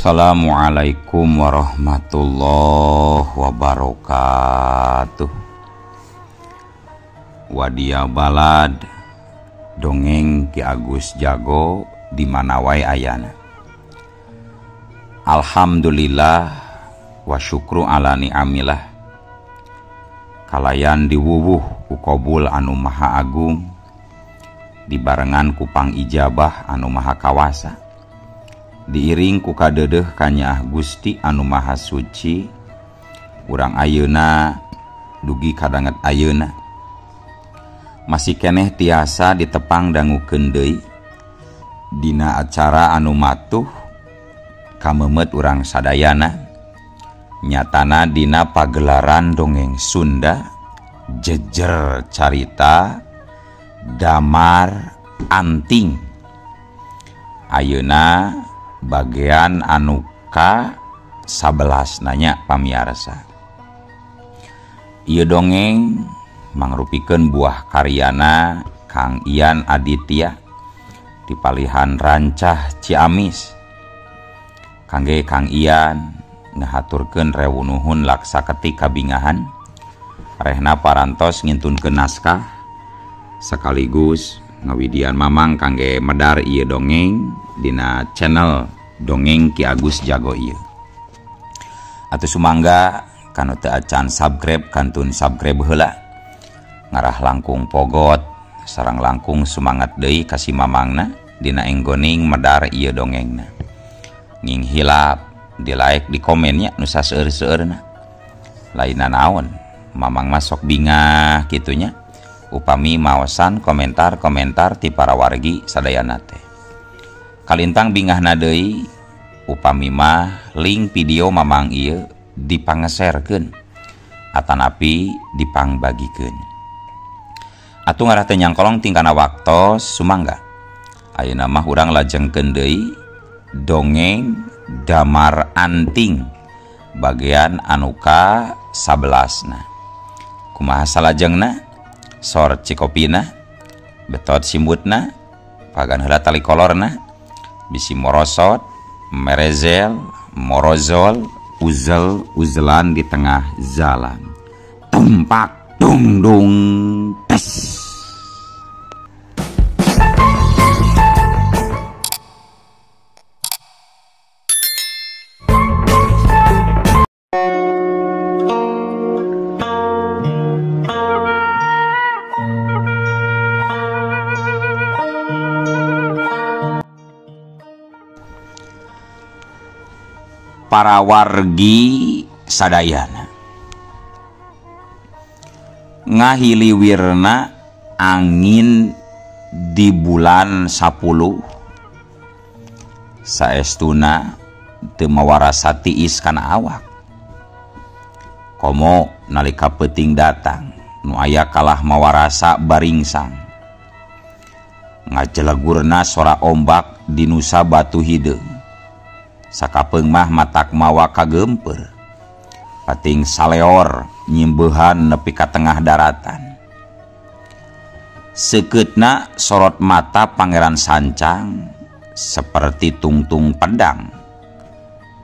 Assalamualaikum warahmatullahi wabarakatuh. Wadia balad dongeng Ki Agus Jago di mana wae ayana. Alhamdulillah wa syukru ala ni'amillah. Kalayan diwuwuh ku qabul anu maha agung, dibarengan ku pang ijabah anu maha kawasa, diiring ku kadedeh kanyah Gusti anu maha suci. Urang ayeuna dugi kadanget ayeuna masih keneh tiasa ditepang dangukeun deui dina acara anu matuh kamemet urang sadayana, nyatana dina pagelaran dongeng Sunda jejer carita Damar Anting. Ayeuna bagian anu ka-11 nanya pamiarsa. Ieu dongeng mangrupikeun buah karyana Kang Ian Aditya di Palihan Rancah Ciamis. Kangge Kang Ian ngahaturkeun rewu nuhun laksa ketik kabingahan, rehna parantos ngintunkeun naskah sekaligus ngawidian mamang kangge medar ieu dongeng dina channel dongeng Ki Agus Jago ieu. Atuh sumangga kanu teu acan subscribe kantun subscribe heula, ngarah langkung pogot sareng langkung semangat deui kasih mamangna dina enggoning medar ieu dongengna. Nging hilap di like di komennya nu saseueur-seueurna. Lainna naon, mamang mah sok bingah kitunya upami maosan komentar-komentar ti para wargi sadayana teh. Kalintang bingahna deui upami mah link video mamang ieu dipangeserkeun atanapi dipangbagikeun. Atuh ngarah teh nyangkolong tingkana waktos sumangga ayeuna mah urang lajengkeun deui dongeng Damar Anting bagian anu ka-11 na. Kumaha salajengna? Sor cikopina, betot simbutna, pagan heula tali kolorna, bisi morosot, merezel, morozol, uzel-uzelan di tengah jalan. Tumpak dung dung tes. Para wargi sadayana ngahiliwirna angin di bulan 10 saestuna teu mawarasa tiis kana awak. Komo nalika peuting datang nu aya kalah mawarasa baringsang, ngajelegurna sora ombak di nusa batu hideung. Sakapeung mah matak mawa kagempeur, pating saleor nyimbeuhan nepi ka tengah daratan. Seukeutna sorot mata Pangeran Sancang seperti tungtung pedang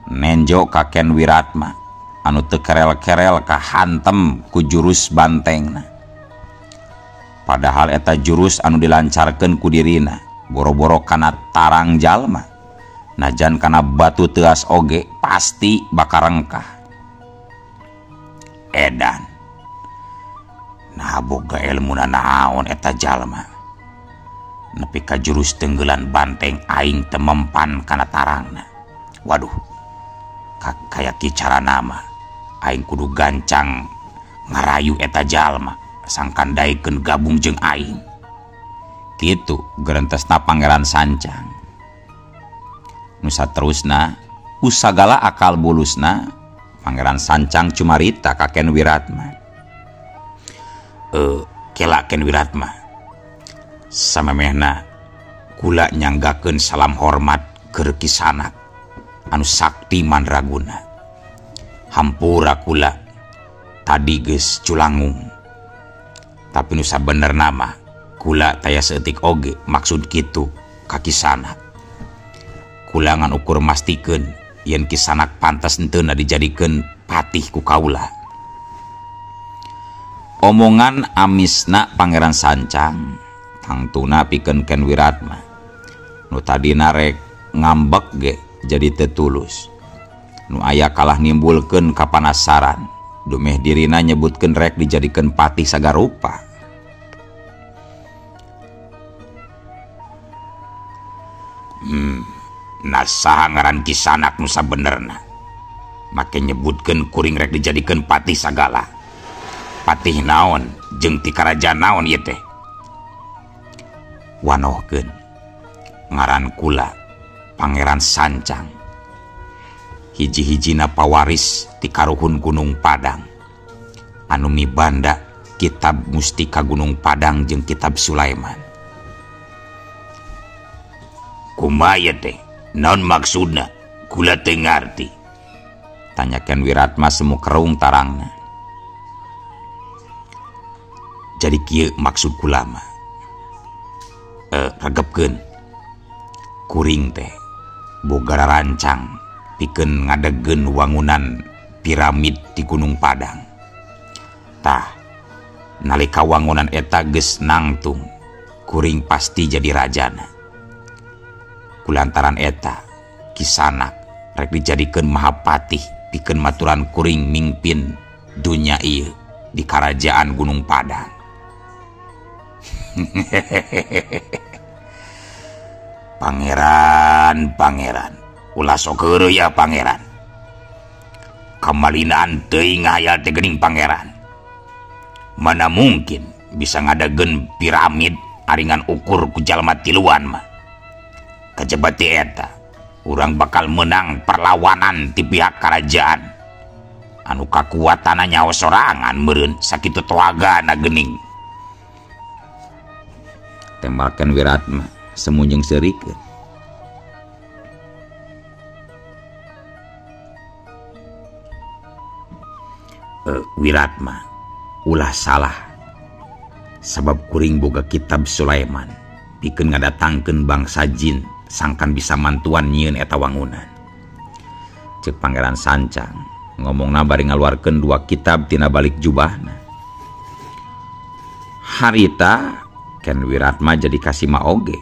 nenjo ka Ken Wiratma anu teu kerel-kerel kahantem ku jurus bantengna. Padahal eta jurus anu dilancarkeun ku dirina boro-boro kana tarang jalma, najan kana batu teas oge pasti bakal rengkah. Edan nah boga ilmuna naon eta jalma nepi ka jurus tenggelan banteng aing teu mempan kana tarangna. Waduh, kaya kieu carana mah aing kudu gancang ngarayu eta jalma sangkan daekeun gabung jeung aing. Kitu gerentesna Pangeran Sancang. Nusa terusna usagala akal bulusna Pangeran Sancang cumarita ka Ken Wiratma. Kela Ken Wiratma, samemehna kula nyanggakeun salam hormat keur Kisanak anu sakti mandraguna. Hampura kula tadi geus culangung, tapi nu sabenerna mah kula taya seetik oge maksud kitu ka Kisanak. Kulangan ukur mastikeun yen Kisanak pantas henteu dijadikeun patih ku kaula. Omongan amisna Pangeran Sancang tangtuna pikeun Ken Wiratma nu tadina rek ngambek ge jadi tetulus, nu aya kalah nimbulkeun kapanasaran dumeh dirina nyebutkeun rek dijadikeun patih sagarupa. Nasaha ngaran Kisanak nu sabenerna make nyebutkeun kuring rek dijadikeun patih sagala. Patih naon jeung ti karajaan naon ieu teh? Wanohkeun ngaran kula Pangeran Sancang, hiji-hijina pawaris ti karuhun Gunung Padang anu mibanda kitab Mustika Gunung Padang jeung kitab Sulaiman. Kumaha teh? Naon maksudna? Kula teu ngarti. Tanyakeun Wiratma semu kerung tarangna. Jadi kieu maksud kula mah. Regepkeun. Kuring teh boga rancang pikeun ngadegeun wangunan piramid di Gunung Padang. Tah, nalika wangunan eta geus nangtung, kuring pasti jadi rajana. Kulantaran eta Kisanak rek dijadikeun mahapatih pikeun maturan kuring mingpin dunya ieu di karajaan Gunung Padang. Pangeran, ulah sok heureuy ya pangeran. Kamalinaan teuing ngahayal teh geuning pangeran. Mana mungkin bisa ngadageun piramid aringan ukur ku jalma tiluan mah. Kajebat ti eta, urang bakal menang perlawanan ti pihak kerajaan. Anu kakuatanna nyawa sorangan meureun sakitu toagana geuning. Tembakan Wiratma semunjung serikeun. Wiratma, ulah salah. Sabab kuring boga kitab Sulaiman pikeun ngadatangkeun bangsa jin sangkan bisa mantuan nyieun eta wangunan. Ceuk Pangeran Sancang ngomongna bari ngaluarkeun 2 kitab tina balik jubahna. Harita Ken Wiratma jadi kasima oge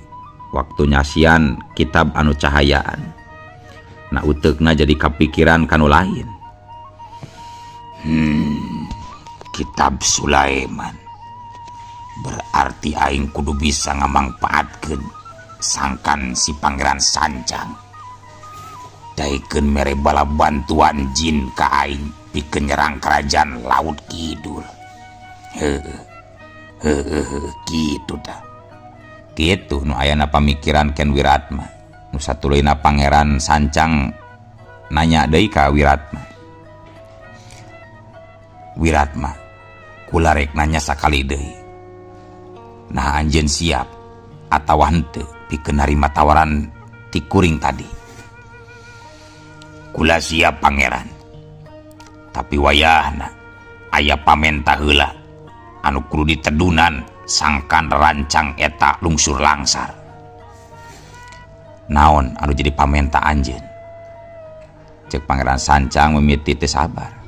waktu nyasian kitab anu cahayaan. Na uteukna jadi kapikiran kanu lain. Kitab Sulaiman. Berarti aing kudu bisa ngamangpaatkeun sangkan si Pangeran Sancang. Daikeun mere bala bantuan jin ka aing pikeun nyerang kerajaan Laut Kidul. Kitu dah. Kitu nu ayana pamikiran Ken Wiratma. Nu satuluyna Pangeran Sancang nanya deui ka Wiratma. Wiratma, kula rek nanya sakali deui. Nah anjeun siap atawa henteu pikeun narima tawaran ti kuring tadi? Kula siap pangeran. Tapi wayahna aya pamenta heula anu kudu ditedunan sangkan rancang eta lungsur langsar. Naon anu jadi pamenta anjeun? Ceuk Pangeran Sancang mimiti teu sabar.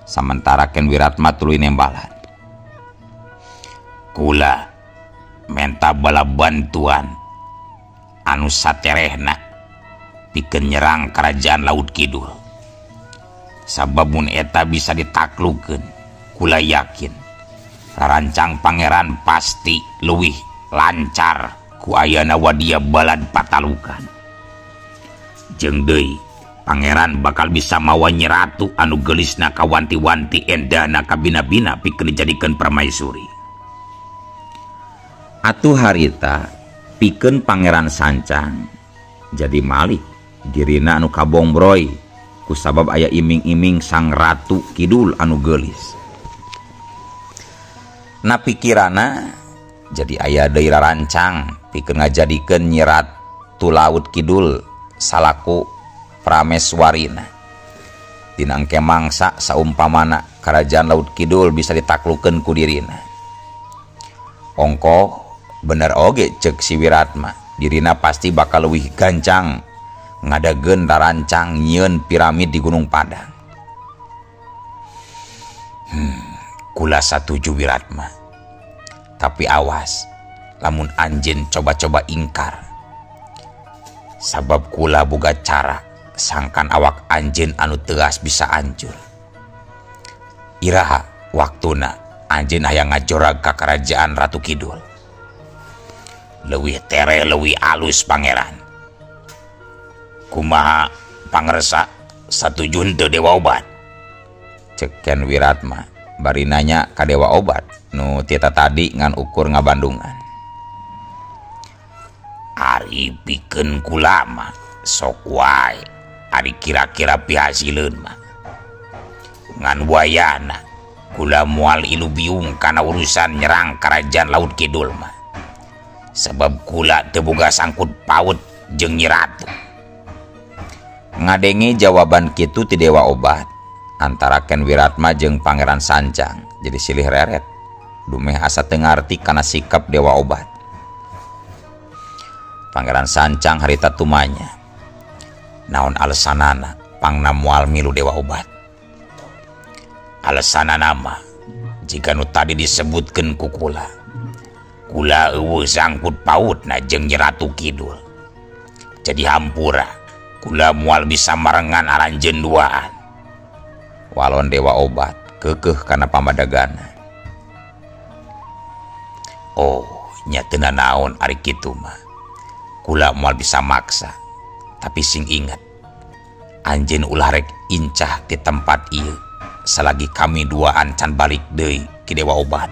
Sementara Ken Wiratma tuluy nembalan. Kula menta bala bantuan anu saterehna pikeun nyerang kerajaan Laut Kidul. Sabab mun eta bisa ditaklukkeun, kula yakin rancang pangeran pasti leuwih lancar ku ayana wadia balad patalukan. Jeung deui pangeran bakal bisa mawa nyeratu anu gelisna kawanti-wanti endana kabina-bina pikeun dijadikeun permaisuri. Atuh harita pikeun Pangeran Sancang jadi malik dirina anu kabongbroy kusabab aya iming-iming sang ratu kidul anu geulis. Na pikirana jadi aya deui rancang pikeun ngajadikeun Nyi Ratu Laut Kidul salaku prameswarina. Dina engke mangsa saumpamana kerajaan Laut Kidul bisa ditaklukkeun ku dirina. Ongko bener oge ceuk si Wiratma, dirina pasti bakal leuwih gancang ngadageun rarancang nyieun piramid di Gunung Padang. Kula satuju Wiratma. Tapi awas, lamun anjeun coba-coba ingkar. Sabab kula boga cara sangkan awak anjeun anu tegas bisa hancur. Iraha waktuna anjeun hayang ngajorag ka kerajaan Ratu Kidul. Leuwih tere leuwih alus pangeran. Kumaha pangersa satuju henteu Dewa Obat? Ceken Wiratma bari nanya ka Dewa Obat nu tita tadi ngan ukur ngabandungan. Ari pikeun kula mah sok wae ari kira-kira pihasileun mah. Ngan wayana kula moal ilu biung kana urusan nyerang kerajaan Laut Kidul mah. Sebab kula teu boga sangkut paut jeung Nyi Ratu. Ngadenge jawaban kitu ti Dewa Obat, antara Ken Wiratma jeung Pangeran Sancang jadi silih reret dumeh asa teu ngarti kana sikap Dewa Obat. Pangeran Sancang harita tumanya, naon alesanana pangna moal milu Dewa Obat. Alesanana mah jika nu tadi disebutkeun ku kula eueuh sangkut pautna jeung Nyi Ratu Kidul. Jadi hampura kula moal bisa marengan aranjeun duaan. Walon Dewa Obat keukeuh kana pamadagana. Oh, nya teu naon ari kitu mah. Kula moal bisa maksa. Tapi sing ingat, anjeun ulah rek incah di tempat ieu selagi kami duaan can balik deui ki Dewa Obat.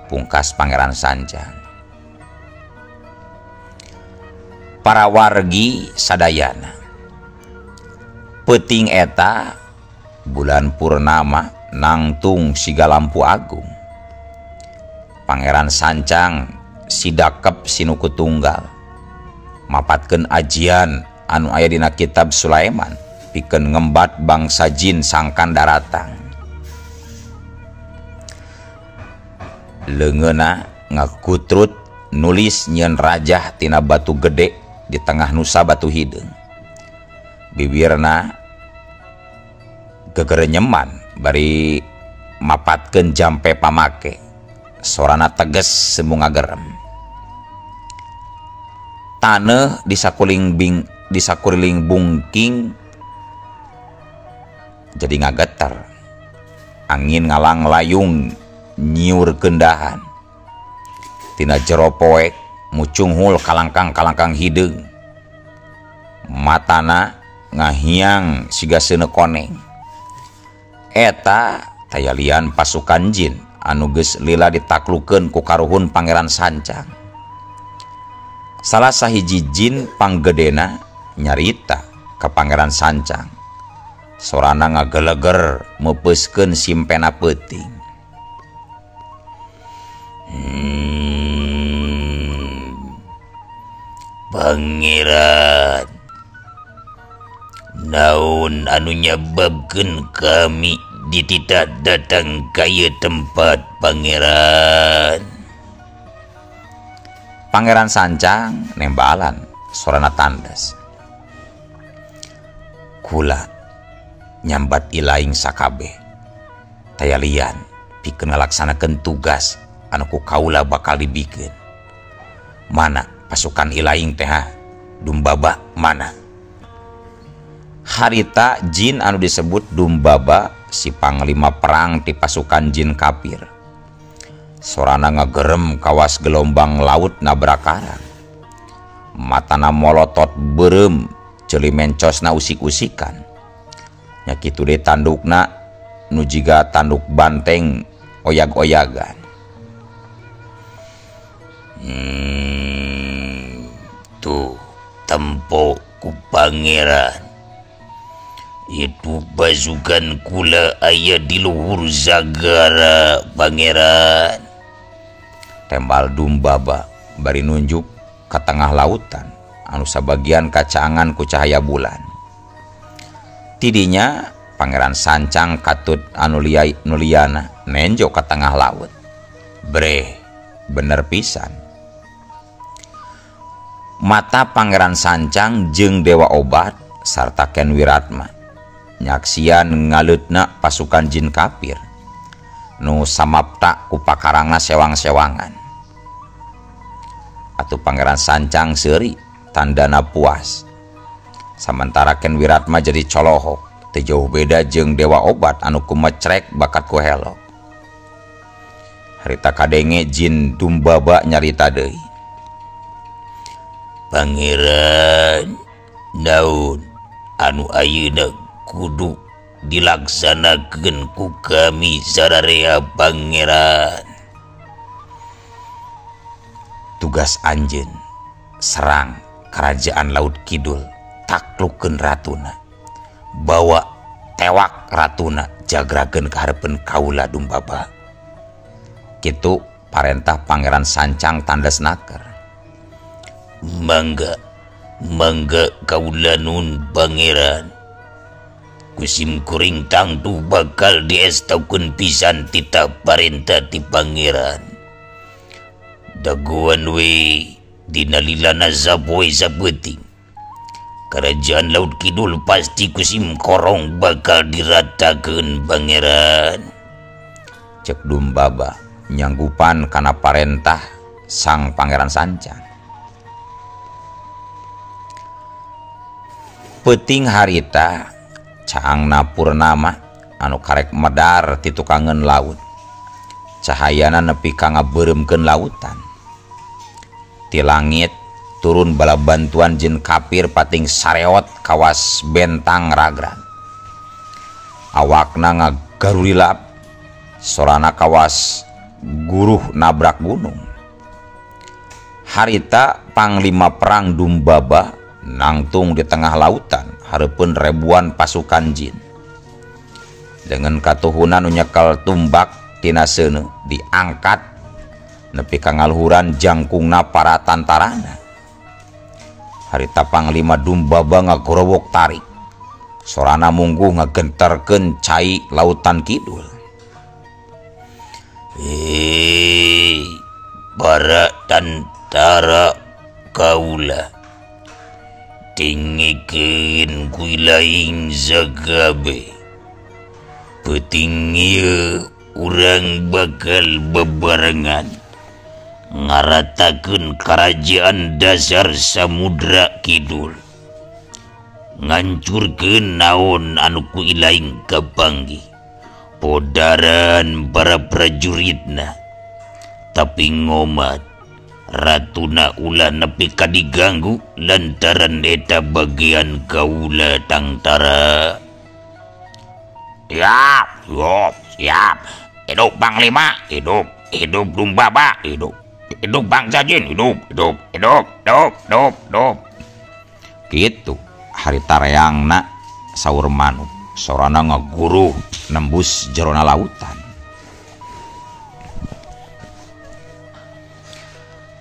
Pungkas Pangeran Sancang. Para wargi sadayana, peuting eta bulan purnama nangtung siga lampu agung. Pangeran Sancang sidakep sinuku tunggal mapatkeun ajian anu aya dina kitab Sulaiman pikeun ngembat bangsa jin sangkan daratang. Leungeuna ngakutrut nulis nyieun rajah tina batu gede di tengah nusa batu hideung. Bibirna gegerenyeman bari mapatkeun jampe pamake. Sorana teges semu ngagerem. Taneuh di sakuriling bungking jadi ngageter. Angin ngalang layung nyiur kendahan. Tina jero poek mucung hul kalangkang hideung. Matana ngahiang siga seuneu koneng. Eta tayalian pasukan jin anu geus lila ditaklukeun ku karuhun Pangeran Sancang. Salah sahiji jin panggedena nyarita ka Pangeran Sancang. Sorana ngageleger meupeuseun simpena peuting. Pangeran, naon anu nyababkeun kami dititah datang ka ieu tempat Pangeran? Pangeran Sancang nembalan sorana tandas. Kula nyambat ilaing sakabeh tayalian pikeun ngalaksanakeun tugas anu ku kaula bakal dibikeun. Mana pasukan ilaing teh? Dumbaba mana? Harita jin anu disebut Dumbaba si panglima perang ti pasukan jin kafir. Sorana ngagerem kawas gelombang laut nabrakarang. Matana molotot beureum ceuli mencosna usik-usikan. Nya kitu deui tandukna nu jiga tanduk banteng oyag-oyagan. Tuh tempo ku Pangeran. Itu pasukan kula aya di luhur Zagara Pangeran. Tembal Dumbaba bari nunjuk ka tengah lautan anu sabagian kacaangan ku cahaya bulan. Tidinya Pangeran Sancang katut anu liana nenjo ka tengah laut. Bre, bener pisan. mata Pangeran Sancang jeung Dewa Obat sarta Ken Wiratma nyaksian ngaleutna pasukan jin kafir nu samapta ku pakarangna sewang-sewangan. Atuh Pangeran Sancang seuri tandana puas. Sementara Ken Wiratma jadi colohok, teu jauh beda jeung Dewa Obat anu kumecrek bakat ku helok. Harita kadenge jin Dumbaba nyarita deui. Pangeran, naon anu ayeuna kudu dilaksanakeun ku kami sararea Pangeran? Tugas anjeun serang kerajaan Laut Kidul, taklukkeun ratuna, bawa tewak ratuna, jagrakeun ka hareupeun kaula Dumbaba. Kitu parentah Pangeran Sancang tandas naker. Mangga kaula nun Pangeran. Kusim kuring tangtu bakal diestaukeun pisan tita parentah ti Pangeran. Dagoan we dina lilana sapoe sapeuting. Kerajaan Laut Kidul pasti kusim korong bakal diratakeun Pangeran. Cek Dumbaba nyanggupan kana parentah sang Pangeran Sancang. Peuting harita caangna purnama anu karek medar ti tukangeun laut. Cahayana nepi ka ngabeureumkeun lautan. Ti langit turun bala bantuan jin kafir pating sareot kawas bentang ragrag. Awakna ngagarurilap, sorana kawas guruh nabrak gunung. Harita Panglima Perang Dumbaba nangtung di tengah lautan hareupeun ribuan pasukan jin. Dengan katuhunan nu nyekel tumbak tina seuneu diangkat nepi ka ngaluhuran jangkungna para tantarana. Harita Panglima Dumbaba ngagorowok tarik, sorana mungguh ngagenterkeun cai lautan kidul. Para tantara kaula, tingikeun kuilaing zagabe. Peuting ieu urang bakal bebarengan ngaratakeun kerajaan dasar Samudra Kidul, ngancurkeun naon anu ku ilaing kapanggih podaran para prajuritna. Tapi ngomat ratuna ulah nepi ka diganggu lantaran eta bagian kaula tangtara. Siap. Hidup Panglima, hidup Dumbaba, hidup bangsa jin, hidup. Gitu harita reangna saur manuk, sorana ngaguruh nembus jerona lautan.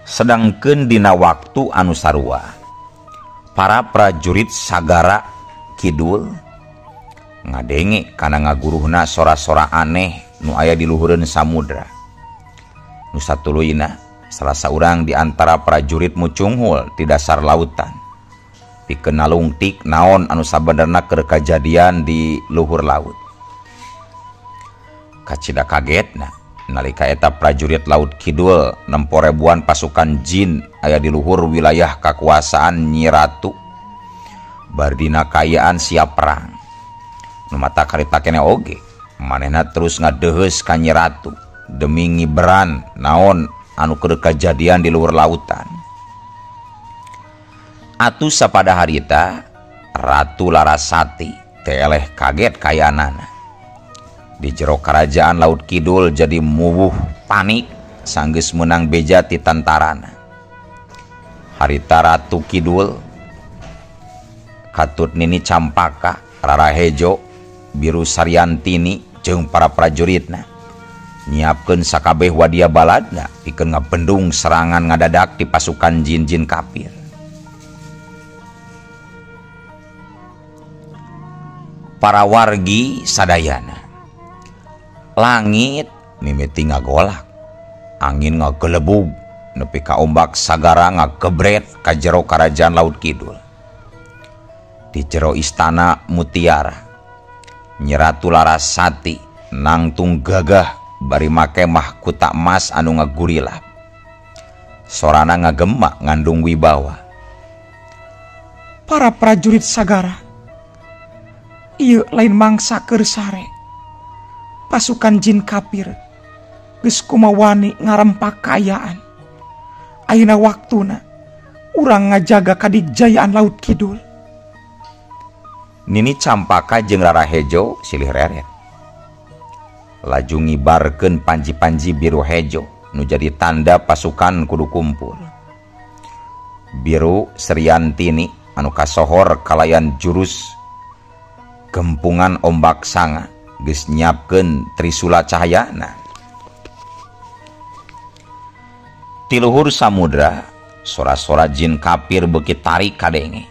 Sedangkeun dina waktu anu sarua, para prajurit sagara kidul ngadenge kana ngaguruhna sora-sora aneh nu aya di luhureun samudra. Nu satuluyna salah saurang di antara prajurit mucunghul di dasar lautan pikeun nalungtik naon anu sabenerna keur kajadian di luhur laut. Kacida kagetna nalika eta prajurit Laut Kidul nempo ribuan pasukan jin aya di luhur wilayah kakuasaan Nyi Ratu bardina kayaan siap perang. Nu mata karita kene oge manehna terus ngadeuheus ka Nyi Ratu demi ngibran naon anu keur kajadian di luhur lautan. Atuh sapada harita Ratu Larasati teh eleh kaget kayanana. Di jero kerajaan Laut Kidul jadi mubuh panik sanggeus meunang beja ti tantarana. Harita Ratu Kidul katut Nini Campaka, Rara Hejo, Biru Saryantini jeung para prajuritna nyiapkeun sakabeh wadia baladna pikeun ngabendung serangan ngadadak di pasukan jin-jin kafir. Para wargi sadayana, langit mimiti ngagolak, angin ngagelebug nepi ka ombak sagara ngagebret ka jero Karajaan Laut Kidul. Di jero istana mutiara Nyi Ratu Larasati nangtung gagah bari make mahkota emas anu ngagurilap. Sorana ngagema ngandung wibawa. Para prajurit sagara, ieu lain mangsa keur sare. Pasukan jin kapir geus kumawani ngarempak kaayaan. Ayeuna waktuna urang ngajaga kadijayaan Laut Kidul. Nini Campaka jeung Rara Hejo silih reret. Laju ngibarkeun panji-panji biru hejo nu jadi tanda pasukan kudu kumpul. Biru Sriantini anu kasohor kalayan jurus gempungan ombak sanga geus nyiapkeun trisula cahayana. Ti luhur samudra sora-sora jin kapir beuki tarik kadenge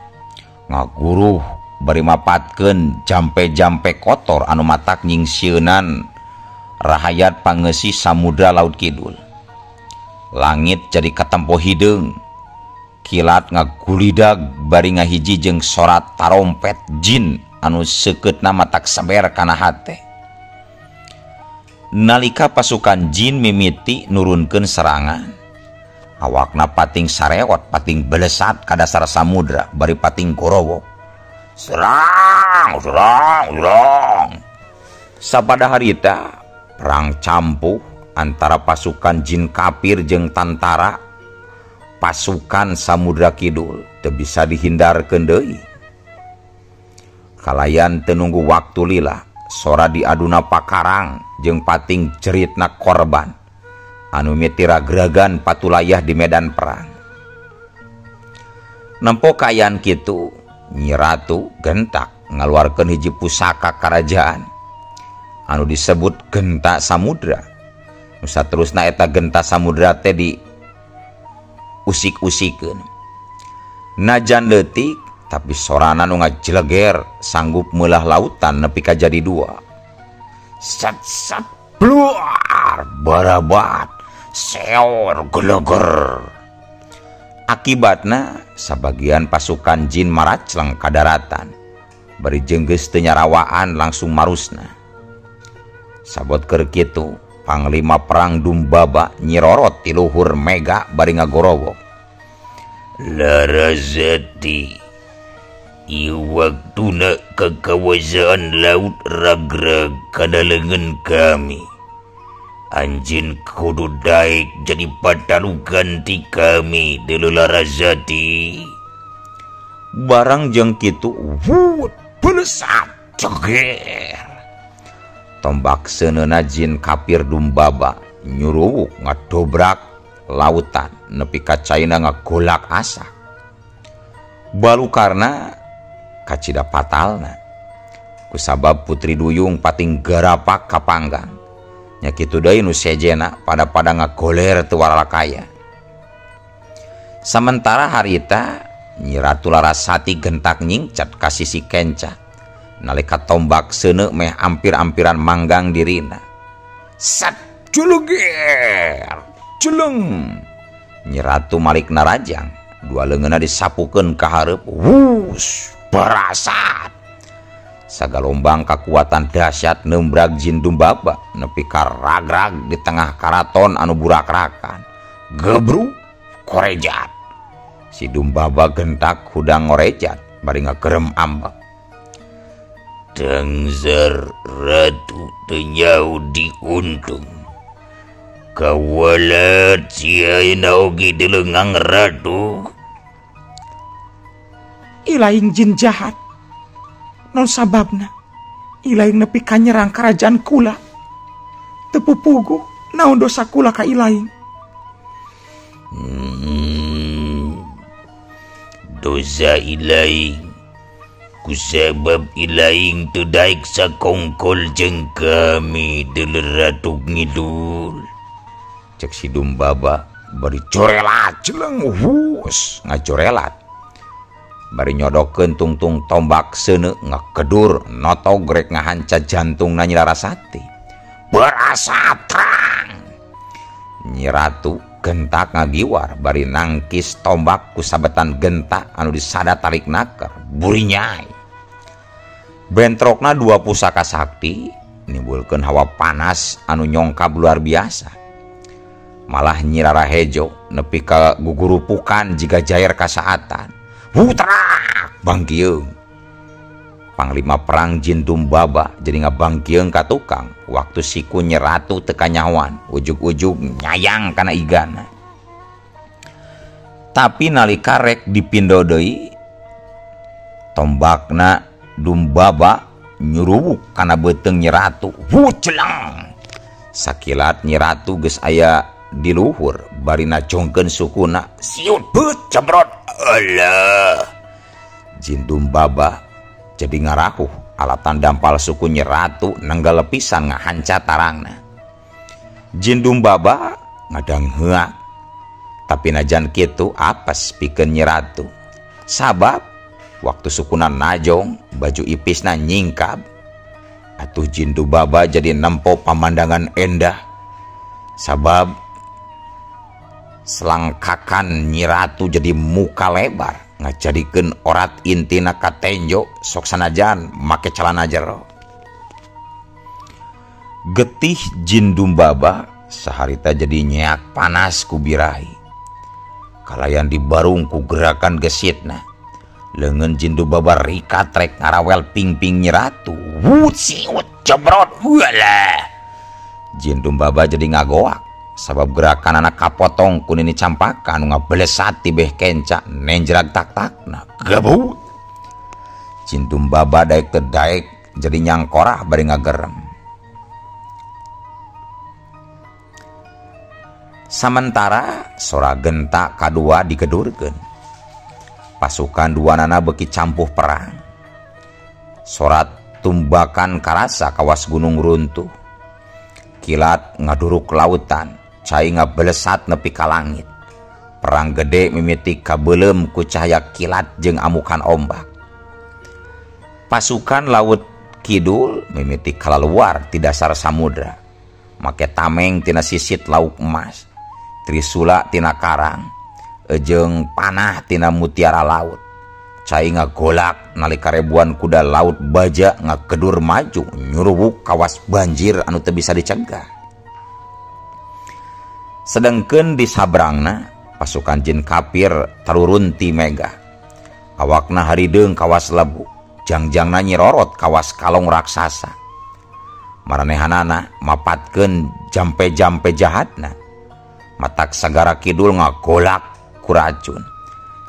ngaguruh bari mapatkeun jampe-jampe kotor anu matak nyingsieunnan rahayat pangeusi samudra Laut Kidul. Langit jadi katempo hideung, kilat ngagulidag bari ngahiji jeung sorat tarompet jin anu seukeutna matak saber kana hate. Nalika pasukan jin mimiti nurunkeun serangan, awakna pating sarewot, pating belesat ka dasar samudra bari pating gorowo. Serang, serang, serang. Sabada harita perang campuh antara pasukan jin kapir jeung tantara pasukan Samudra Kidul teu bisa dihindarkeun deui. Kalayan teu nunggu waktu lila, sora diaduna pakarang jeung pating jeritna korban anu miti ragragan patulayah di medan perang. Nempo kaayaan kitu, Nyi Ratu gentak ngaluarkeun hiji pusaka karajaan anu disebut Genta Samudra. Nu saterusna eta Genta Samudra teh di usik-usikeun. Najan leutik tapi sorana nu ngajleger sanggup meulah lautan nepi ka jadi dua. Sat-sat bluar barabat seor geleger. Akibatna sabagian pasukan jin maracleng ka daratan bari jeunggeus teu nyarawaan langsung marusna. Sabot keur kitu panglima perang Dumbaba Nyi Roro ti luhur mega bari ngagorowo. Larasati, ieu waktuna kekawasaan laut ragrag kana leungeun kami. Anjeun kudu daek jadi patalukan ti kami deuleu Larasati. Barang jeung kitu wut belesat ceger. Tombak seuneuna jin kapir Dumbaba nyuruwuk ngadobrak lautan nepi ka caina ngagolak asa. Balukarna kacida patalna. Kusabab Putri Duyung pating garapak ka panggang. Nya kitu deui nu sejena pada ngagoler teu walalakaya. Sementara harita Nyi Ratu Larasati gentak nyingcat ka sisi kenca. Nalika tombak seuneu meh ampir-ampiran manggang dirina. Sat juluger, juleng. Nyi Ratu malik narajang, dua leungeunna disapukeun ka hareup, wus, barasat. Sagalombang kakuatan dahsyat nembrag jin Dumbaba nepi ka ragrag di tengah karaton anu burak-rakan. Gebruk korejat. Si Dumbaba gentak hudang ngorejat bari ngagerem ambek. Tangzar Ratu teu nyau diuntung. Kawalat siayeuna oge dileungang Ratu. Ilaing jin jahat. Non sababna ilaing nepi ka nyerang karajaan kula. Teu pupugu naon dosa kula ka ilaing. Dosa ilaing kusabab ilaing teu daek sakongkol jeung kami deuleu Ratu Ngidul. Cek si Dumbaba bari corelat jeleng hus ngacorelat. Bari nyodokeun tungtung tombak seuneu ngakedur notogrek ngahanca jantungna Nyi Larasati. Berasa terang. Nyi Ratu Genta ngagiwar bari nangkis tombak ku sabetan genta anu disada tarik naker buri nyai. Bentrokna dua pusaka sakti nimbulkeun hawa panas anu nyongkab luar biasa. Malah Nyi Rarahejo nepi ka gugurupukan jiga jair kasaatan. Putrak bangkieung. Panglima perang Jin Dumbaba jadi ngabangkieung ka tukang waktu siku Nyi Ratu teka nyawan ujug-ujug nyayang kana igana. Tapi nalika rek dipindo deui tombakna Dumbaba nyurubuk kana beuteung Nyi Ratu. Wucelang. Sakilat Nyi Ratu geus aya di luhur bari najongkeun sukuna. Siut beut cebrot. Alah. Jin Dumbaba jadi ngarahuh alatan dampal suku Nyi Ratu nanggal lepisan ngahanca tarangna. Jin Dumbaba ngadang heak. Tapi najan kitu apes pikeun Nyi Ratu. Sabab waktu sukuna najong baju ipisna nyingkab. Atuh Jin Dumbaba jadi nempo pamandangan endah. Sabab selangkakan Nyi Ratu jadi muka lebar ngajadikeun orat intina katenjo sok sanajan make calana jero. Getih Jin Dumbaba saharita jadi nyeak panas ku birahi. Kalayan dibarung ku gerakan gesitna. Leungeun Jin Dumbaba rikat rek ngarawel ping-ping Nyi Ratu. Wut siut cebrot. Walah. Jin Dumbaba jadi ngagoak sabab gerakan anak kapotong ku Nini Campaka nu ngabelesat tibeh kenca nenjrag tak-takna. Gebut. Jin Dumbaba daek teu daek jadi nyangkorah bari ngagerem. Sementara sora genta kadua digedurkeun. Pasukan duanana beki campuh perang. Sorat tumbakan karasa kawas gunung runtuh. Kilat ngaduruk lautan, cai ngabelesat nepi ka langit. Perang gede mimiti kabeulem ku cahaya kilat jeung amukan ombak. Pasukan laut kidul mimiti kalaluar ti dasar samudra. Make tameng tina sisit lauk emas, trisula tina karang, jeung panah tina mutiara laut. Cai ngagolak nalika ribuan kuda laut baja ngakedur maju nyurubuk kawas banjir anu teu bisa dicegah. Sedengkeun di sabrangna pasukan Jin Kapir tarurun ti megah. Awakna harideung kawas lebu, jangjangna nyirorot kawas kalong raksasa. Maranehanana mapatkeun jampe-jampe jahatna. Matak sagara kidul ngagolak ku racun.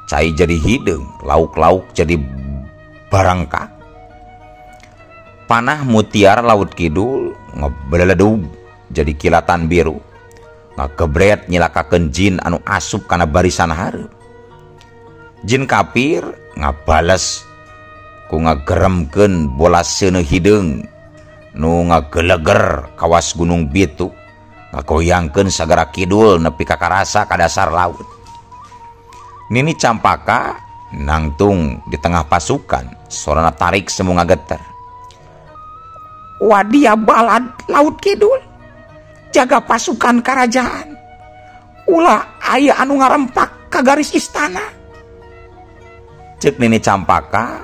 Cai jadi hideung, lauk-lauk jadi barangkak. Panah mutiara laut kidul ngebeleledug jadi kilatan biru. Ngagebret nyilakakeun jin anu asup kana barisan hareup. Jin Kapir ngabales ku ngageremkeun bola seuneu hideung nu ngageleger kawas gunung Bitu, ngagoyangkeun sagara kidul nepi ka karasa ka dasar laut. Nini Campaka nangtung di tengah pasukan, sorana tarik semu ngageter. Wadia balad laut kidul, jaga pasukan kerajaan. Ulah aya anu ngarempak ka garis istana. Cek Nini Campaka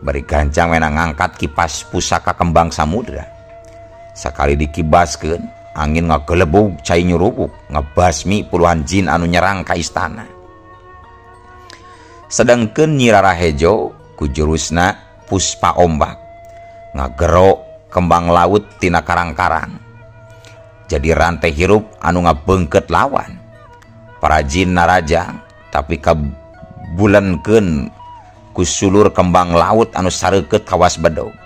bari gancang menang ngangkat kipas pusaka kembang samudra. Sakali dikibaskeun, angin ngagelebug cai nyurubuk ngebasmi puluhan jin anu nyerang ka istana. Sedangkeun Nyi Rarahejo ku jurusna Puspa Ombak ngagero kembang laut tina karang-karang. Jadi rantai hirup anu ngabeungkeut lawan. Para jin narajang tapi kabulenkeun ku sulur kembang laut anu sareukeut kawas bedog.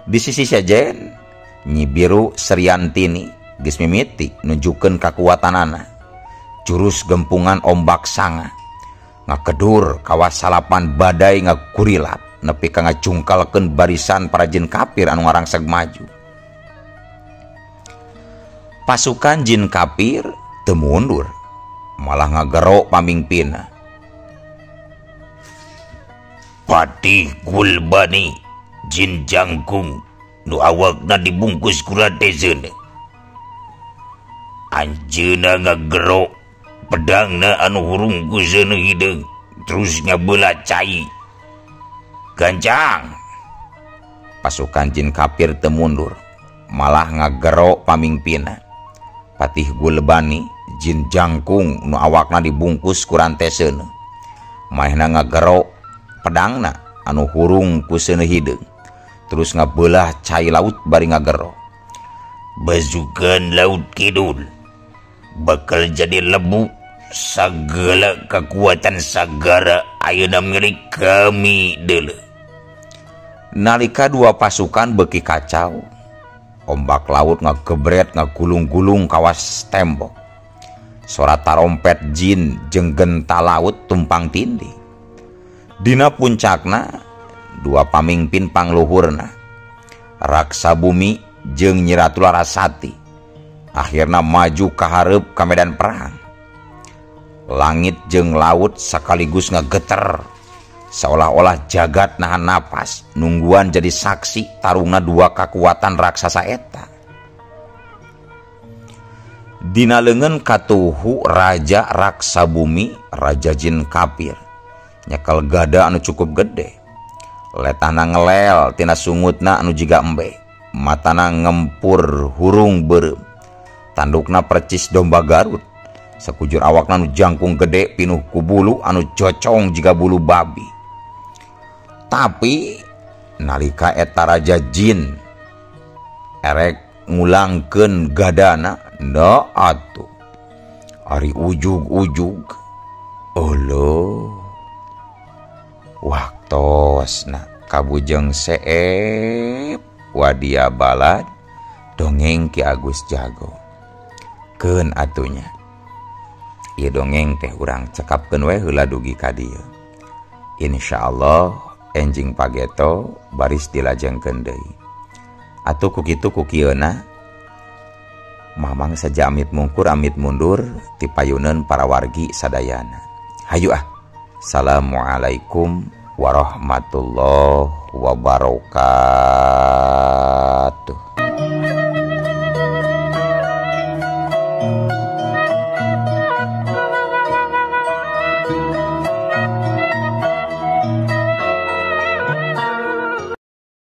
Di sisi sejen Nyi Biru Sriantini geus mimiti nunjukkeun kakuatanana. Jurus gempungan ombak sanga ngakedur kawas salapan badai ngakurilap nepi ka ngacungkalkeun barisan para Jin Kapir anu ngarangseg maju. Pasukan Jin Kapir teu mundur, malah ngagero pamingpinna. Patih Gulbani Jin Jangkung nu awakna dibungkus ku ratezeun. anjeunna ngagero pedangna anu hurung ku seuneu hideung terus ngabeula cai. Gancang. Pasukan jin kafir teu mundur, malah ngagero pamingpinna. Patih Gulbani jin jangkung nu awakna dibungkus ku rante seuneu. Maehna ngagero pedangna anu hurung ku seuneu hideung. Terus ngabeulah cai laut bari ngagero. Bazukan laut kidul bakal jadi lebu. Sagala kekuatan sagara ayeuna milik kami deuleu. Nalika dua pasukan beuki kacau, ombak laut ngagebret ngagulung-gulung kawas tembok. Suara tarompet jin jeung genta laut tumpang tindih. Dina puncakna dua pamingpin pangluhurna Raksa Bumi jeung Nyi Ratu Larasati akhirna maju ka hareup ka medan perang. Langit jeung laut sakaligus ngageter, seolah-olah jagat nahan napas nungguan jadi saksi tarungna dua kekuatan raksasa eta. Dina leungeun katuhu Raja Raksa Bumi, Raja Jin Kafir, nyekel gada anu cukup gede. Letana ngelel tina sungutna anu jiga embe, matana ngempur hurung beureum, tandukna percis domba Garut. Sakujur awakna anu jangkung gede pinuh ku bulu anu cocong jiga bulu babi. Tapi nalika eta Raja Jin erek ngulangkeun gadana, da atuh ari ujug-ujug olo waktosna kabujeng seep wadia balad dongeng Ki Agus Jago. Keun atunya ieu dongeng teh urang cekapkeun we heula dugi ka dieu. Insyaallah enjing pageto baris dilajengkeun deui. Atuh ku kitu ku kieuna mamang saja amit mungkur amit mundur ti payuneun para wargi sadayana. Hayu ah. Assalamualaikum warahmatullahi wabarakatuh.